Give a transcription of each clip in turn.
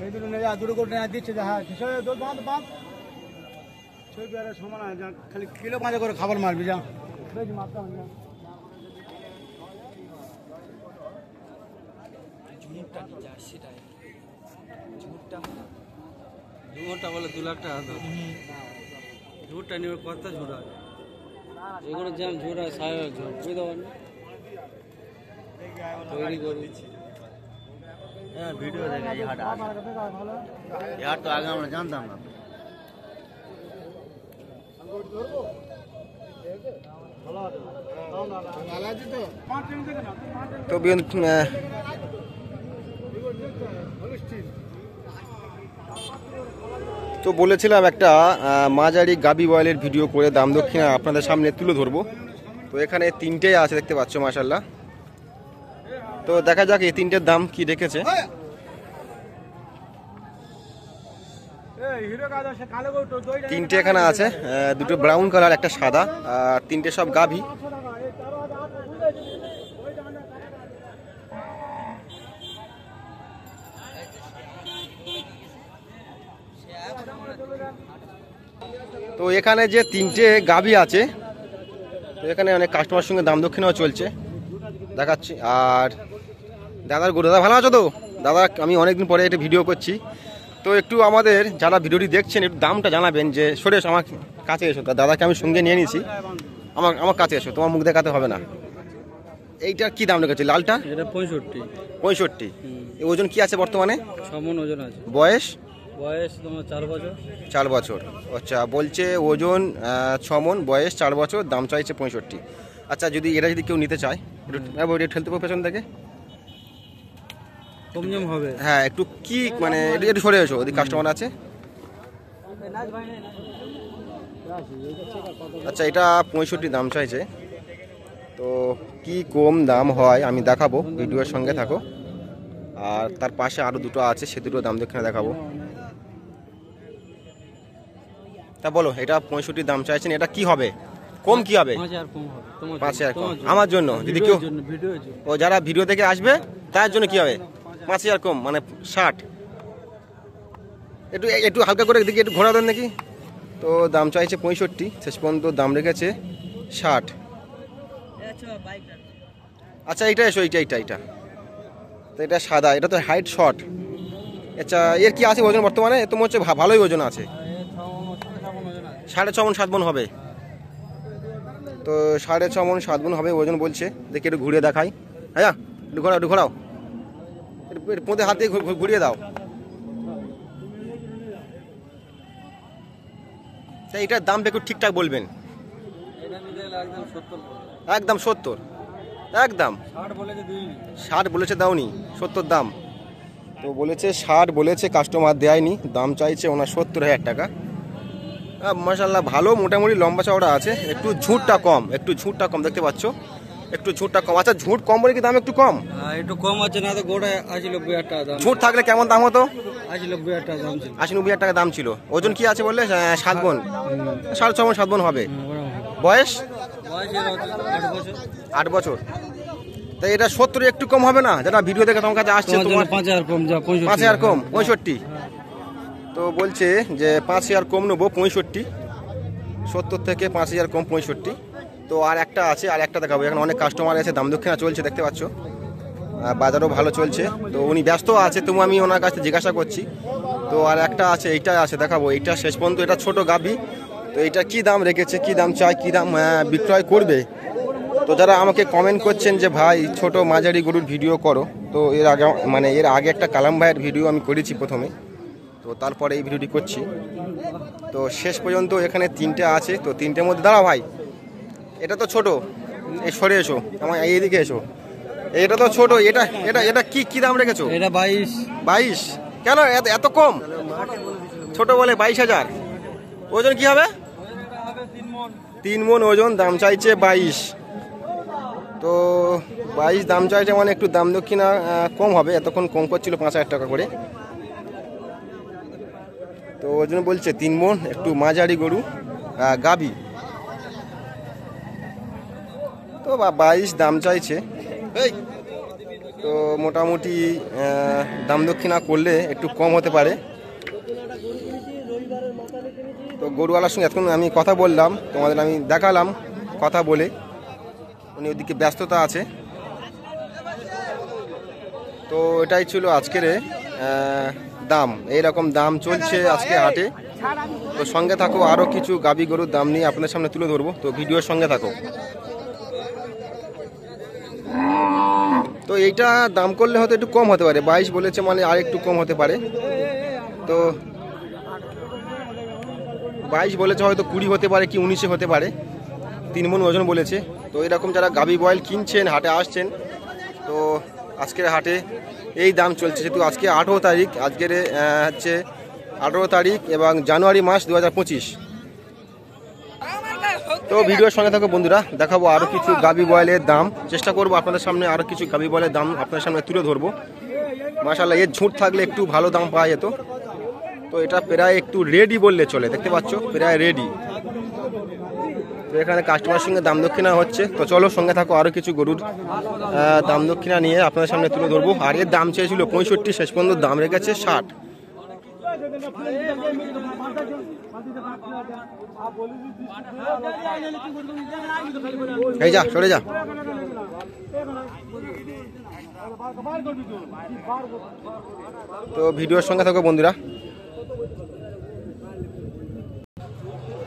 এই দুটো নেওয়া দুটো করে নেওয়া দিচ্ছে হ্যাঁ দোল বাঁধ বাঁধ ছয় পেয়ারে সমান হয় যা খালি কিলো পাঁচা করে খাবার মারবি যা বেশ মারতে হবে ঝুঁটটা যা সেটাই ঝুঁটটা 2 ঘন্টা বলে 2 লাখ টাকা দাও ঝুঁটটা নিয়ে কত ঝুঁট হয় এগুলো যেমন ঝুঁট হয় স্বাভাবিক ঝুঁট বুঝতে পারেন তৈরি করে দিচ্ছি হ্যাঁ ভিডিও দেখে এই হাট তো আগে আমরা জানতাম না তো বলেছিলাম একটা মাঝারি গাবি বয়েলের ভিডিও করে দাম দক্ষিণা আপনাদের সামনে তুলে ধরবো। তো এখানে তিনটেই আছে দেখতে পাচ্ছ মাশাআল্লাহ। তো দেখা যাক এই তিনটের দাম কি রেখেছে। তিনটে এখানে আছে, দুটো ব্রাউন কালার একটা সাদা, আর তিনটে সব গাভী। তো এখানে যে তিনটে গাভী আছে, তো এখানে অনেক কাস্টমার সঙ্গে দাম দক্ষিণাও চলছে দেখাচ্ছি। আর দাদার গরু, দাদা ভালো আছো তো? দাদা আমি অনেকদিন পরে একটা ভিডিও করছি, তো একটু আমাদের যারা ভিডিওটি দেখছেন একটু দামটা জানাবেন। যে সরে এসো, আমার কাছে এসো, দাদাকে আমি সঙ্গে নিয়ে নিয়েছি, আমার কাছে এসো, তোমার মুখ দেখাতে হবে না। এইটার কি দাম রেখেছে লালটা? এটা 65। 65। ওজন কি আছে বর্তমানে? 6 মণ ওজন আছে। বয়স তোমার 4 বছর। 4 বছর, আচ্ছা। বলছে ওজন 6 মণ, বয়স 4 বছর, দাম চাইছে 65। আচ্ছা, যদি এটা যদি কেউ নিতে চায় একটু ঠেলতে পারবে পেছন থেকে? কম হবে। হ্যাঁ, একটু কি মানে একটু সরে এসো, ওদিকে কাস্টমার আছে। আচ্ছা, এটা 65 দাম চাইছে। তো কি কম দাম হয় আমি দেখাবো, ভিডিওর সঙ্গে থাকো। আর তার পাশে আরও দুটো আছে, সে দুটো দাম দক্ষিণা দেখাবো। তা বলো, এটা 65 দাম চাইছেন, এটা কি হবে? কম কি হবে? 5000 কম আমার জন্য। যদি কেউ ও যারা ভিডিও দেখে আসবে তার জন্য কি হবে? 5000 কম মানে 60। একটু একটু হালকা করে দেখি, একটু ঘোরা দেন নাকি। তো দাম চাইছে 65, শেষ পর্যন্ত দাম রেখেছে 60। আচ্ছা, এইটা এসো, এইটা তো এটা সাদা, এটা তো হাইট শর্ট। আচ্ছা, এর কি আছে ওজন বর্তমানে? এত মনে হচ্ছে ভালোই ওজন আছে, 6.5 মণ 7 মণ হবে। তো 6.5 মণ 7 মণ হবে ওজন বলছে। দেখি একটু ঘুরিয়ে দেখাই। হ্যাঁ, একটু ঘোরাও, এর মধ্যে হাত দিয়ে ঘুরিয়ে দাও। তা এটার দাম একটু ঠিকঠাক বলবেন। একদম 70, একদম 60 বলেছে, দাওনি 70 দাম। তো বলেছে 60 বলেছে, কাস্টমার দেয়নি, দাম চাইছে ওনার 70,000 টাকা। মাশাআল্লাহ ভালো, মোটামুটি লম্বা চওড়া আছে, একটু ঝুঁটটা কম, দেখতে পাচ্ছ, একটু ঝুঁটটা কম। আচ্ছা, ঝুঁট কম বলে কি দাম একটু কম? একটু কম আছে না তো, গোড়া 80-90 টাকা দাম। ঝুঁট থাকলে কেমন দাম হতো? 80-90 টাকা দাম ছিল। 80-90 টাকা দাম ছিল। ওজন কি আছে বললে? 7 মণ, 6.5 মণ 7 মণ হবে। বয়স 8 বছর। তাই এটা 70 একটু কম হবে না? যারা ভিডিও দেখে তোমার কাছে আসছে, তোমার 5000 কম, যা 5000 কম 65। তো বলছে যে 5000 কম নেবো 65, 70 থেকে 5000 কম 65। তো আর একটা আছে, আর একটা দেখাবো। এখন অনেক কাস্টমার আছে, দাম দক্ষিণা চলছে দেখতে পাচ্ছ, বাজারও ভালো চলছে। তো উনি ব্যস্ত আছে, তবু আমি ওনার কাছে জিজ্ঞাসা করছি। তো আর একটা আছে, এইটা আছে দেখাবো। এইটা শেষ পর্যন্ত, এটা ছোট গাভী। তো এটা কি দাম রেখেছে, কি দাম চাই, কি দাম বিক্রয় করবে। তো যারা আমাকে কমেন্ট করছেন যে ভাই ছোট মাঝারি গরুর ভিডিও করো, তো এর আগে একটা কালাম ভাইয়ের ভিডিও আমি করেছি প্রথমে, তো তারপরে এই ভিডিওটি করছি। তো শেষ পর্যন্ত এখানে তিনটে আছে। তো তিনটের মধ্যে দাঁড়াও ভাই, এটা তো ছোট, এই সরে এসো, আমার এইদিকে এসো। এটা তো ছোট, এটা এটা এটা কি দাম রেখেছো? এটা 22। কেন এত কম? ছোট বলে 22,000। ওজন কি হবে? 3 মণ ওজন, দাম চাইছে 22। তো 22 দাম চাইছে, মানে একটু দাম দক্ষিণা কম হবে। এতক্ষণ কম করছিল 5000 টাকা করে। তো ওই জন্য বলছে 3 মণ, একটু মাঝারি গরু গাভী। তো 22 দাম চাইছে। তো মোটামুটি দাম দক্ষিণা করলে একটু কম হতে পারে। তো গরুওয়ালার সঙ্গে এখন আমি কথা বললাম, তোমাদের আমি দেখালাম কথা বলে, উনি ওদিকে ব্যস্ততা আছে। তো এটাই ছিল আজকের দাম, এইরকম দাম চলছে আজকে হাটে। তো সঙ্গে থাকো, আরও কিছু গাবি গরুর দাম নিয়ে আপনাদের সামনে তুলে ধরবো, তো ভিডিওর সঙ্গে থাকো। তো এইটা দাম করলে হয়তো একটু কম হতে পারে, 22 বলেছে মানে আর একটু কম হতে পারে। তো 22 বলেছে, হয়তো 20 হতে পারে কি 19 হতে পারে, 3 মণ ওজন বলেছে। তো এরকম যারা গাবি বয়েল কিনছেন, হাটে আসছেন, তো আজকের হাটে এই দাম চলছে। যেহেতু আজকে 18 তারিখ, আজকের হচ্ছে 18 তারিখ এবং জানুয়ারি মাস 2025। তো ভিডিওর সঙ্গে থাকো বন্ধুরা, দেখাবো আরও কিছু গাবি বয়েলের দাম, চেষ্টা করবো আপনাদের সামনে আরও কিছু গাবি বয়েলের দাম আপনাদের সামনে তুলে ধরবো। মাশাআল্লাহ, এর ঝুঁট থাকলে একটু ভালো দাম পাওয়া যেত। তো এটা প্রায় একটু রেডি বললে চলে, দেখতে পাচ্ছ প্রায় রেডি। তো এখানে কাস্টমারের সঙ্গে দাম দক্ষিণা হচ্ছে। তো চলো সঙ্গে থাকো, আরও কিছু গরুর দাম দক্ষিণা নিয়ে আপনাদের সামনে তুলে ধরবো। আর এর দাম চেয়েছিল 65, শেষ পর্যন্ত দাম রেখেছে 60। এই যা, সরে যা। তো ভিডিওর সঙ্গে থাকো বন্ধুরা।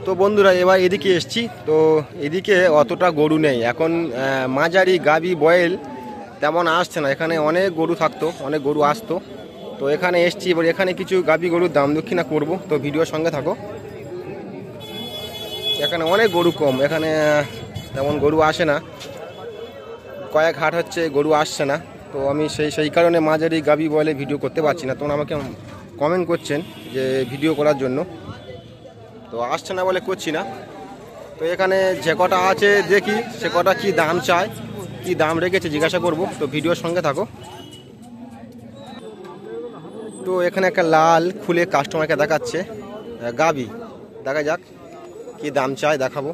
তো বন্ধুরা এবার এদিকে এসছি, তো এদিকে অতটা গরু নেই এখন, মাঝারি গাবি বয়েল তেমন আসছে না। এখানে অনেক গরু থাকতো, অনেক গরু আসতো। তো এখানে এসছি, এবার এখানে কিছু গাবি গরুর দাম দক্ষিণা করবো, তো ভিডিওর সঙ্গে থাকো। এখানে অনেক গরু কম, এখানে তেমন গরু আসে না, কয়েক হাট হচ্ছে গরু আসছে না। তো আমি সেই কারণে মাঝারি গাবি বয়েলে ভিডিও করতে পারছি না। তোমরা আমাকে কমেন্ট করছেন যে ভিডিও করার জন্য, তো আসছে না বলে করছি না। তো এখানে যে কটা আছে দেখি সে কটা কী দাম চায়, কী দাম রেখেছে জিজ্ঞাসা করব, তো ভিডিওর সঙ্গে থাকো। তো এখানে একটা লাল খুলে কাস্টমারকে দেখাচ্ছে গাবি, দেখা যাক কী দাম চায়, দেখাবো।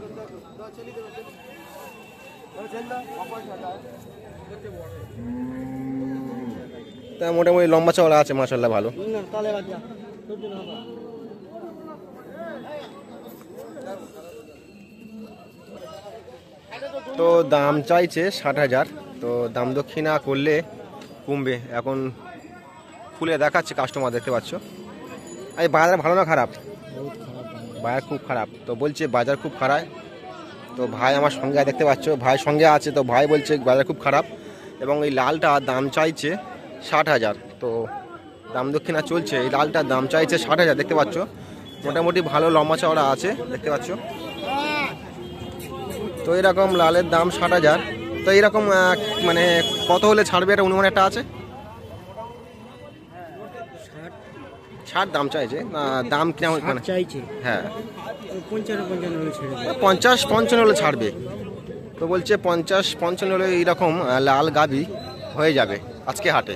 তা মোটামুটি লম্বা চওড়া আছে, মাশাআল্লাহ ভালো। তো দাম চাইছে 60,000। তো দাম দক্ষিণা করলে কমবে, এখন খুলে দেখাচ্ছে কাস্টমার, দেখতে পাচ্ছ। এই বাজার ভালো না খারাপ? বাজার খুব খারাপ। তো বলছে বাজার খুব খারাপ। তো ভাই আমার সঙ্গে দেখতে পাচ্ছ, ভাই সঙ্গে আছে। তো ভাই বলছে বাজার খুব খারাপ, এবং এই লালটা দাম চাইছে 60,000। তো দাম দক্ষিণা চলছে, এই লালটার দাম চাইছে 60,000, দেখতে পাচ্ছ। মোটামুটি ভালো লম্বা চওড়া আছে, দেখতে পাচ্ছ। তো এরকম লালের দাম 60,000। তো এরকম মানে কত হলে ছাড়বে, এটা অনুমান একটা আছে? 60 দাম চাইছে, দাম কেমন মানে চাইছে? হ্যাঁ 55 হলে ছাড়বে। তো বলছে 50-55 হলে এইরকম লাল গাবি হয়ে যাবে আজকে হাটে।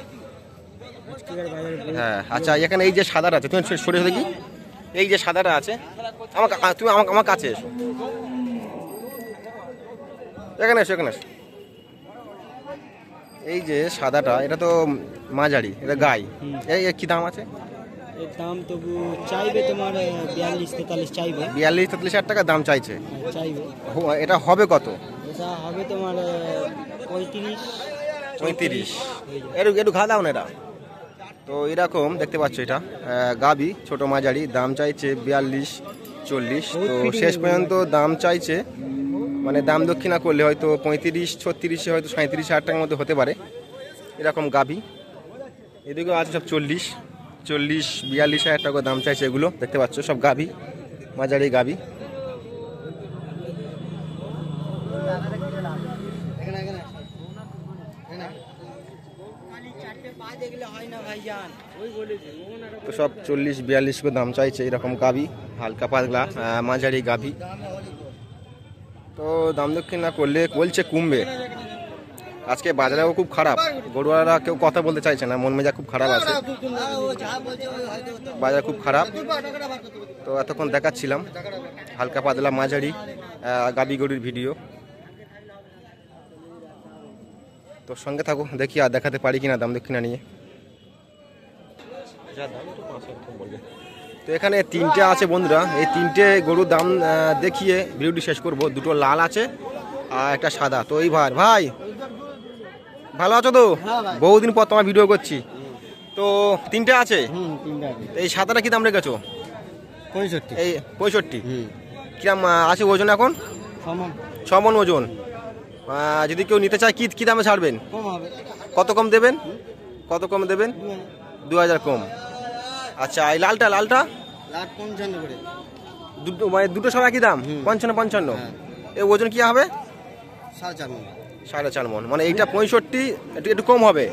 হ্যাঁ আচ্ছা, এখানে এই যে সাদাটা আছে, তুমি সরে দেখি, এই যে সাদাটা আছে, তুমি আমার কাছে এসো, এখানে এসো, এখানে এসো। এই যে সাদাটা, এটা তো মাঝারি, এটা গাই, এই কি দাম আছে? এর দাম তবু চাইবে তোমার 42-43 চাইবে। 42-43 টাকা দাম চাইছে, চাইবে। এটা হবে কত? এটা হবে তোমার 35। একটু ঘা দাও না এটা। তো এরকম দেখতে পাচ্ছ, এটা গাবি ছোট মাঝারি, দাম চাইছে 42-40। তো শেষ পর্যন্ত দাম চাইছে, মানে দাম দক্ষিণা করলে হয়তো 35-36, হয়তো 37,000 টাকার মধ্যে হতে পারে এরকম গাবি। এদিকেও আছে সব 40-42,000 টাকা দাম চাইছে, এগুলো দেখতে পাচ্ছ সব গাবি, মাঝারি গাবি। তো সব 40-42 করে দাম চাইছে এরকম গাবি, হালকা পাতলা মাঝারি গাবি। তো দাম দক্ষিণ না করলে বলছে কমবে। আজকে বাজারেও খুব খারাপ, গরুয়ারা কেউ কথা বলতে চাইছে না, মন মেজা খুব খারাপ আছে, বাজার খুব খারাপ। তো এতক্ষণ দেখাচ্ছিলাম হালকা পাতলা মাঝারি গাবি গরুর ভিডিও। তো সঙ্গে থাকো, দেখি আর দেখাতে পারি কিনা দাম দক্ষিণা নিয়ে। তো এখানে তিনটে আছে বন্ধুরা, এই তিনটে গরুর দাম দেখিয়ে ভিডিওটি শেষ করব। দুটো লাল আছে আর একটা সাদা। তো এই ভাই ভালো আছো তো? বহুদিন পর তোমার ভিডিও করছি। তো তিনটে আছে, এই সাদাটা কি দাম রেখেছো? 65। এই 65 কিরাম আছে ওজন এখন? 6 মণ ওজন। যদি কেউ নিতে চায় কি দামে ছাড়বেন? কম হবে। কত কম দেবেন? কত কম দেবেন? 2000 কম। আচ্ছা এই লালটা লাট 55 করে। দুটো মানে দুটো সব একই দাম? 55। এই ওজন কি হবে? 4.5 মণ। 4.5 মণ। মানে এইটা 65, একটু কম হবে,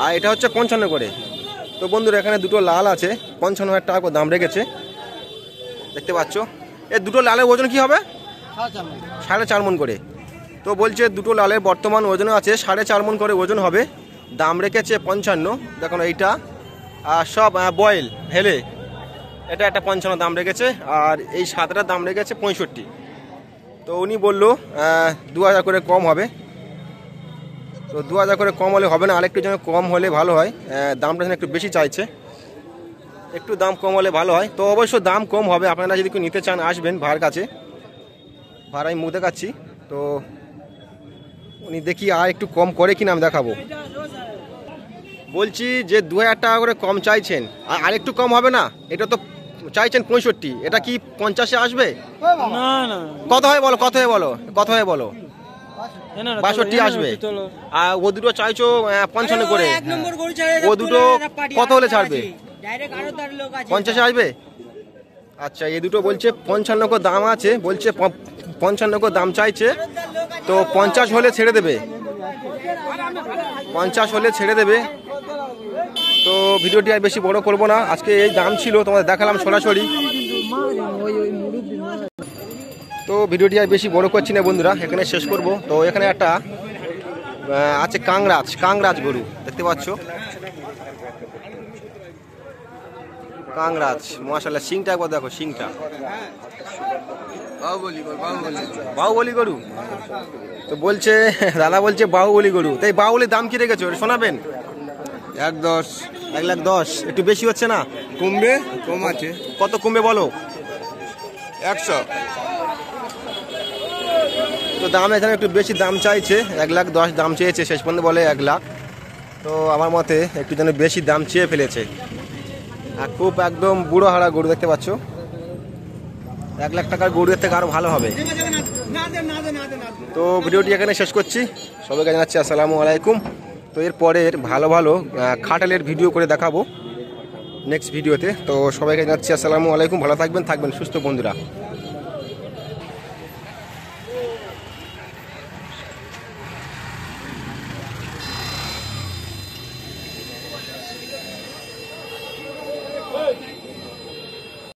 আর এটা হচ্ছে 55 করে। তো বন্ধুরা এখানে দুটো লাল আছে, 55,000 টাকা করে দাম রেখেছে, দেখতে পাচ্ছ। এই দুটো লালের ওজন কি হবে? 4.5 মণ করে। তো বলছে দুটো লালের বর্তমান ওজন আছে 4.5 মণ করে ওজন হবে, দাম রেখেছে 55। দেখুন এইটা আর সব বয়েল হেলে, এটা একটা 55 দাম রেখেছে, আর এই সাদাটার দাম রেখেছে 65। তো উনি বললো 2000 করে কম হবে। তো 2000 করে কম হলে হবে না, আরেকটু যেন কম হলে ভালো হয়। দামটা যেন একটু বেশি চাইছে, একটু দাম কম হলে ভালো হয়। তো অবশ্য দাম কম হবে, আপনারা যদি কেউ নিতে চান আসবেন ভাড়ার কাছে। ভাড়া আমি মুখ দেখাচ্ছি, তো উনি দেখি আর একটু কম করে কিনা আমি দেখাবো। বলছি যে 2000 টাকা করে কম চাইছেন, আর একটু কম হবে না? এটা তো চাইছেন 65, এটা কি 50-এ আসবে? না না, কত হয় বলো, কত হয় বলো, কত হয় বলো? 62 আসবে। আর ও দুটো চাইছো 55 করে, ও দুটো কত হলে ছাড়বে? 50-এ আসবে? আচ্ছা এই দুটো বলছে 55 করে দাম আছে, বলছে 55 করে দাম চাইছে। তো 50 হলে ছেড়ে দেবে, 50 হলে ছেড়ে দেবে। তো ভিডিওটি আর বেশি বড় করব না, আজকে এই দাম ছিল, তোমাদের দেখালাম সরাসরি। তো ভিডিওটি আর বেশি বড় করছি না বন্ধুরা, এখানে শেষ করব। তো এখানে একটা আছে কাংরাজ গরু, দেখতে পাচ্ছ, কাংরাজ মাশাআল্লাহ। সিংটা একবার দেখো, সিংটা বাহুবলী গরু। তো বলছে দাদা বলছে বাহুবলী গরু, তাই বাহুবলীর দাম কি রেখেছো শোনাবেন? 1.10। 1,10,000 একটু বেশি হচ্ছে না? কমবে, কম আছে। কত কমবে বলো? 100। তো দাম এখানে একটু বেশি দাম চাইছে, 1,10,000 দাম চেয়েছে, শেষ পর্যন্ত বলে 1 লাখ। তো আমার মতে একটু যেন বেশি দাম চেয়ে ফেলেছে। আর খুব একদম বুড়ো হারা গরু, দেখতে পাচ্ছ। 1 লাখ টাকার গরুর থেকে আরো ভালো হবে। তো ভিডিওটি এখানে শেষ করছি, সবাইকে জানাচ্ছি আসসালামু আলাইকুম। তো এর পরের ভালো ভালো খাটালের ভিডিও করে দেখাবো নেক্সট ভিডিওতে। তো সবাইকে জানাচ্ছি আসসালামু আলাইকুম, ভালো থাকবেন সুস্থ বন্ধুরা।